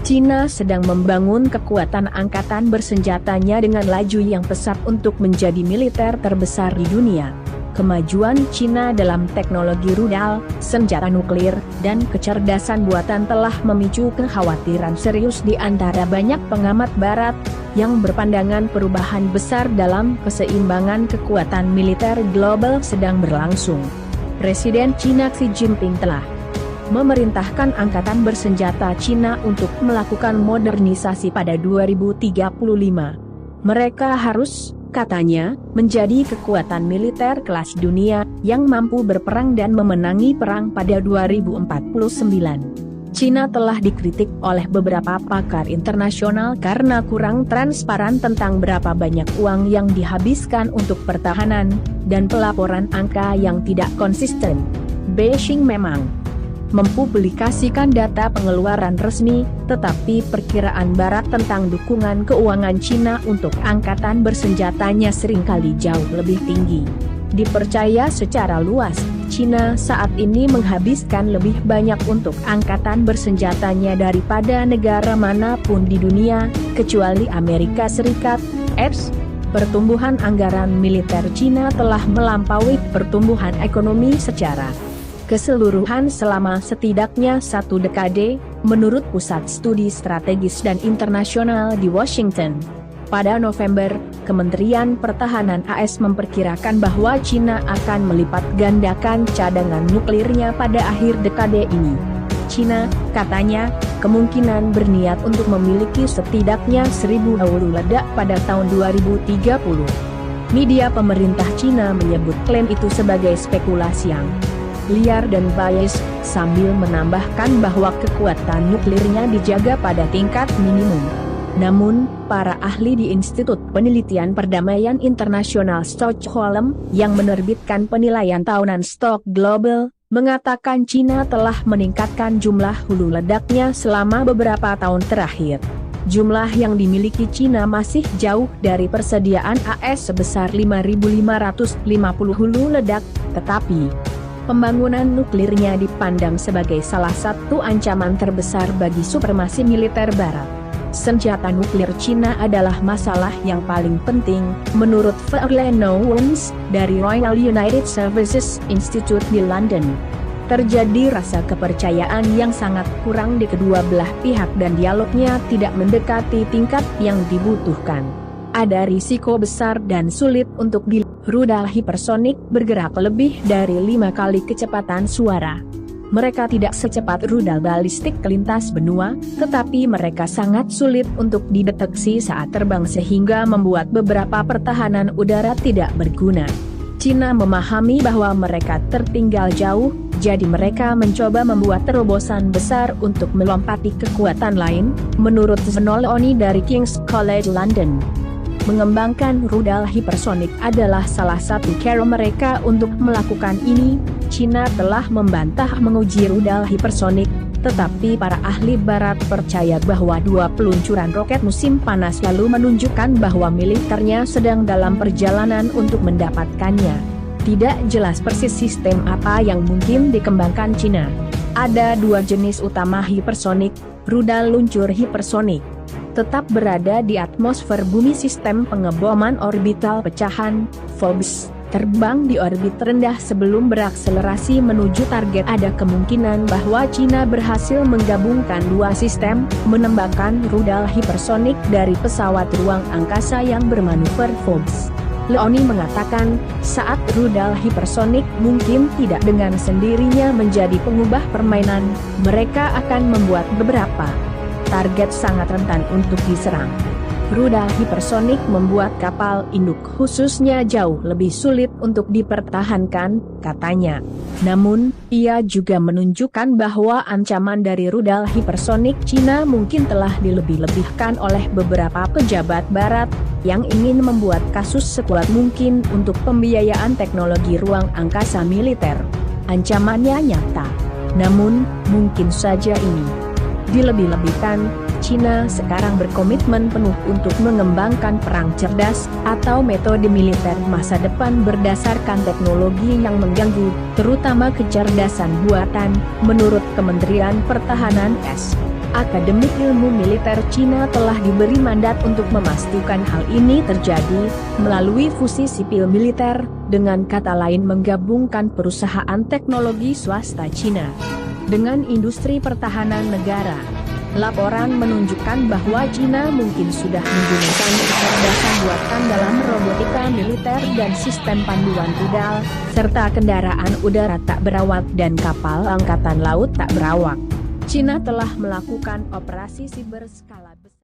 Cina sedang membangun kekuatan angkatan bersenjatanya dengan laju yang pesat untuk menjadi militer terbesar di dunia. Kemajuan Cina dalam teknologi rudal, senjata nuklir, dan kecerdasan buatan telah memicu kekhawatiran serius di antara banyak pengamat barat, yang berpandangan perubahan besar dalam keseimbangan kekuatan militer global sedang berlangsung. Presiden Cina Xi Jinping telah memerintahkan angkatan bersenjata Cina untuk melakukan modernisasi pada 2035. Mereka harus, katanya, menjadi kekuatan militer kelas dunia, yang mampu berperang dan memenangi perang pada 2049. Cina telah dikritik oleh beberapa pakar internasional karena kurang transparan tentang berapa banyak uang yang dihabiskan untuk pertahanan, dan pelaporan angka yang tidak konsisten. Beijing memang mempublikasikan data pengeluaran resmi, tetapi perkiraan barat tentang dukungan keuangan Cina untuk angkatan bersenjatanya seringkali jauh lebih tinggi. Dipercaya secara luas, Cina saat ini menghabiskan lebih banyak untuk angkatan bersenjatanya daripada negara manapun di dunia, kecuali Amerika Serikat. Pertumbuhan anggaran militer Cina telah melampaui pertumbuhan ekonomi secara keseluruhan selama setidaknya 1 dekade, menurut Pusat Studi Strategis dan Internasional di Washington. Pada November, Kementerian Pertahanan AS memperkirakan bahwa Cina akan melipat gandakan cadangan nuklirnya pada akhir dekade ini. Cina, katanya, kemungkinan berniat untuk memiliki setidaknya 1.000 hulu ledak pada tahun 2030. Media pemerintah Cina menyebut klaim itu sebagai spekulasi yang liar dan bias, sambil menambahkan bahwa kekuatan nuklirnya dijaga pada tingkat minimum. Namun, para ahli di Institut Penelitian Perdamaian Internasional Stockholm, yang menerbitkan penilaian tahunan stok global, mengatakan Cina telah meningkatkan jumlah hulu ledaknya selama beberapa tahun terakhir. Jumlah yang dimiliki Cina masih jauh dari persediaan AS sebesar 5.550 hulu ledak, tetapi pembangunan nuklirnya dipandang sebagai salah satu ancaman terbesar bagi supremasi militer Barat. Senjata nuklir Cina adalah masalah yang paling penting, menurut Verleno Worms, dari Royal United Services Institute di London. Terjadi rasa kepercayaan yang sangat kurang di kedua belah pihak dan dialognya tidak mendekati tingkat yang dibutuhkan. Ada risiko besar dan sulit untuk rudal hipersonik bergerak lebih dari 5 kali kecepatan suara. Mereka tidak secepat rudal balistik kelintas benua, tetapi mereka sangat sulit untuk dideteksi saat terbang sehingga membuat beberapa pertahanan udara tidak berguna. Cina memahami bahwa mereka tertinggal jauh, jadi mereka mencoba membuat terobosan besar untuk melompati kekuatan lain, menurut Zenol Oni dari King's College London. Mengembangkan rudal hipersonik adalah salah satu cara mereka untuk melakukan ini. Cina telah membantah menguji rudal hipersonik, tetapi para ahli barat percaya bahwa 2 peluncuran roket musim panas lalu menunjukkan bahwa militernya sedang dalam perjalanan untuk mendapatkannya. Tidak jelas persis sistem apa yang mungkin dikembangkan Cina. Ada 2 jenis utama hipersonik, rudal luncur hipersonik tetap berada di atmosfer bumi, sistem pengeboman orbital pecahan, VOBS, terbang di orbit rendah sebelum berakselerasi menuju target. Ada kemungkinan bahwa Cina berhasil menggabungkan 2 sistem, menembakkan rudal hipersonik dari pesawat ruang angkasa yang bermanuver VOBS. Leoni mengatakan, saat rudal hipersonik mungkin tidak dengan sendirinya menjadi pengubah permainan, mereka akan membuat beberapa target sangat rentan untuk diserang. Rudal hipersonik membuat kapal induk khususnya jauh lebih sulit untuk dipertahankan, katanya. Namun, ia juga menunjukkan bahwa ancaman dari rudal hipersonik Cina mungkin telah dilebih-lebihkan oleh beberapa pejabat barat, yang ingin membuat kasus sekuat mungkin untuk pembiayaan teknologi ruang angkasa militer. Ancamannya nyata. Namun, mungkin saja ini dilebih-lebihkan. Cina sekarang berkomitmen penuh untuk mengembangkan perang cerdas, atau metode militer masa depan berdasarkan teknologi yang mengganggu, terutama kecerdasan buatan, menurut Kementerian Pertahanan AS. Akademik Ilmu Militer Cina telah diberi mandat untuk memastikan hal ini terjadi, melalui fusi sipil militer, dengan kata lain menggabungkan perusahaan teknologi swasta Cina dengan industri pertahanan negara. Laporan menunjukkan bahwa Cina mungkin sudah menggunakan kecerdasan buatan dalam robotika militer dan sistem panduan rudal, serta kendaraan udara tak berawak dan kapal angkatan laut tak berawak. Cina telah melakukan operasi siber skala